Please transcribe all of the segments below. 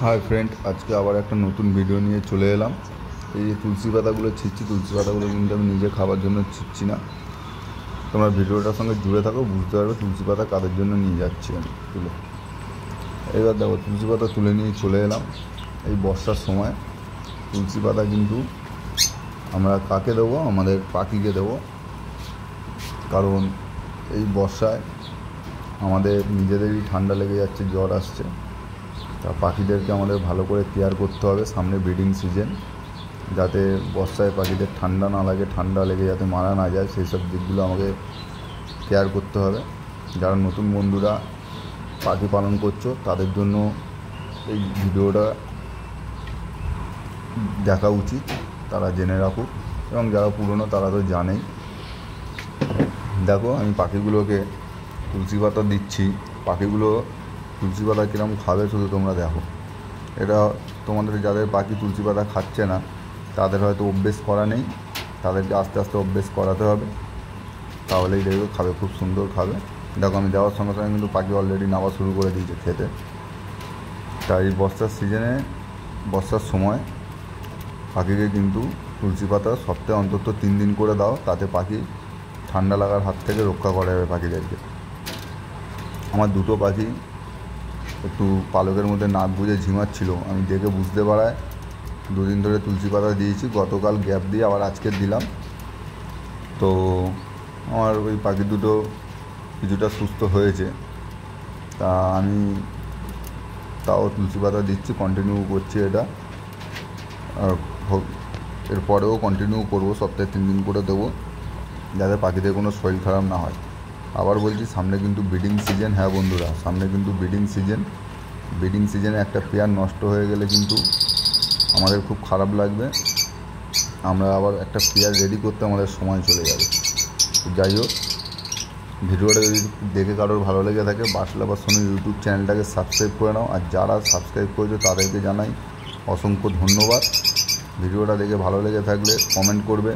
Hi friend, আজকে আবার একটা নতুন ভিডিও নিয়ে চলে এলাম। এই যে তুলসী পাতাগুলো ছিঁচ্ছি, তুলসী পাতাগুলো কিন্তু আমি নিজে খাবার জন্য ছিঁচ্ছি না। তোমরা ভিডিওটার সঙ্গে জুড়ে থাকো, বুঝতে পারবে তুলসী পাতা কাদের জন্য নিয়ে যাচ্ছি আমি তুলে। এবার দেখো, তুলসী পাতা তুলে নিয়ে চলে এলাম। এই বর্ষার সময় তুলসী পাতা কিন্তু আমরা কাকে দেবো? আমাদের পাখিকে দেবো। কারণ এই বর্ষায় আমাদের নিজেদেরই ঠান্ডা লেগে যাচ্ছে, জ্বর আসছে। তা পাখিদেরকে আমাদের ভালো করে কেয়ার করতে হবে। সামনে ব্রিডিং সিজন, যাতে বর্ষায় পাখিদের ঠান্ডা না লাগে, ঠান্ডা লেগে যাতে মারা না যায়, সেই সব দিকগুলো আমাকে কেয়ার করতে হবে। যারা নতুন বন্ধুরা পাখি পালন করছো তাদের জন্য এই ভিডিওটা দেখা উচিত, তারা জেনে রাখুক। এবং যারা পুরনো তারা তো জানেই। দেখো, আমি পাখিগুলোকে তুলসী পাতা দিচ্ছি। পাখিগুলো তুলসী পাতা কীরকম খাবে শুধু তোমরা দেখো। এটা তোমাদের যাদের পাখি তুলসী পাতা খাচ্ছে না তাদের হয়তো অভ্যেস করা নেই, তাদেরকে আস্তে আস্তে অভ্যেস করাতে হবে, তাহলেই দেখবে খাবে, খুব সুন্দর খাবে। দেখো, আমি যাওয়ার সঙ্গে সঙ্গে কিন্তু পাখি অলরেডি নামা শুরু করে দিয়েছে খেতে। তাই বর্ষার সিজনে, বর্ষার সময় পাখিকে কিন্তু তুলসী পাতা সপ্তাহে অন্তত 3 দিন করে দাও, তাতে পাখি ঠান্ডা লাগার হাত থেকে রক্ষা করা যাবে পাখিদেরকে। আমার দুটো পাখি একটু পালকের মধ্যে নাক বুজে ঝিমাচ্ছিল, আমি দেখে বুঝতে পারায় 2 দিন ধরে তুলসী পাতা দিয়েছি। গতকাল গ্যাপ দিয়ে আবার আজকে দিলাম। তো আমার ওই পাখি দুটো কিছুটা সুস্থ হয়েছে। তা আমি তাও তুলসী পাতা দিচ্ছি, কন্টিনিউ করছি এটা। আর এরপরেও কন্টিনিউ করবো, সপ্তাহে 3 দিন করে দেবো, যাতে পাখিদের কোনো শরীর খারাপ না হয়। আবার বলছি, সামনে কিন্তু ব্রিডিং সিজন। হ্যাঁ বন্ধুরা, সামনে কিন্তু ব্রিডিং সিজন। ব্রিডিং সিজনে একটা পেয়ার নষ্ট হয়ে গেলে কিন্তু আমাদের খুব খারাপ লাগবে। আমরা আবার একটা পেয়ার রেডি করতে আমাদের সময় চলে যাবে। যাই হোক, ভিডিওটা যদি দেখে কারোর ভালো লেগে থাকে, বাসলা বা সোনু ইউটিউব চ্যানেলটাকে সাবস্ক্রাইব করে নাও। আর যারা সাবস্ক্রাইব করেছো তাদেরকে জানাই অসংখ্য ধন্যবাদ। ভিডিওটা দেখে ভালো লেগে থাকলে কমেন্ট করবে,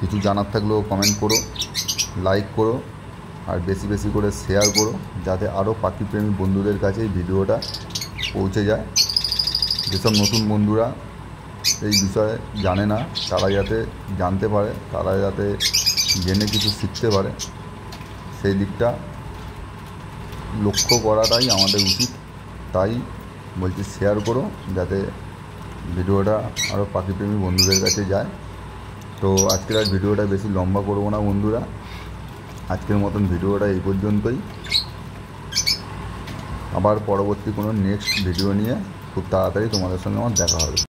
কিছু জানার থাকলেও কমেন্ট করো, লাইক করো, আর বেশি বেশি করে শেয়ার করো, যাতে আরও পাখিপ্রেমী বন্ধুদের কাছে এই ভিডিওটা পৌঁছে যায়। যেসব নতুন বন্ধুরা এই বিষয়ে জানে না তারা যাতে জানতে পারে, তারা যাতে জেনে কিছু শিখতে পারে, সেই দিকটা লক্ষ্য করাটাই আমাদের উচিত। তাই বলছি, শেয়ার করো, যাতে ভিডিওটা আরও পাখিপ্রেমী বন্ধুদের কাছে যায়। তো আজকের আর ভিডিওটা বেশি লম্বা করবো না বন্ধুরা, আজকের মতন ভিডিওটা এই পর্যন্তই। আবার পরবর্তী কোনো নেক্সট ভিডিও নিয়ে খুব তাড়াতাড়ি তোমাদের সঙ্গে আমার দেখা হবে।